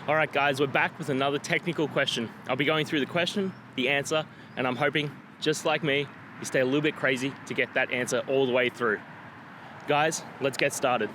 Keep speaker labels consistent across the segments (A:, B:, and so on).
A: All right guys, we're back with another technical question. I'll be going through the question, the answer, and I'm hoping, just like me, you stay a little bit crazy to get that answer all the way through. Guys, let's get started.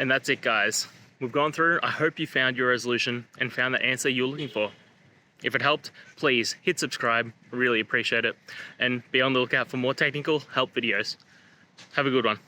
A: And that's it guys. We've gone through. I hope you found your resolution and found the answer you're looking for. If it helped, please hit subscribe, really appreciate it. And be on the lookout for more technical help videos. Have a good one.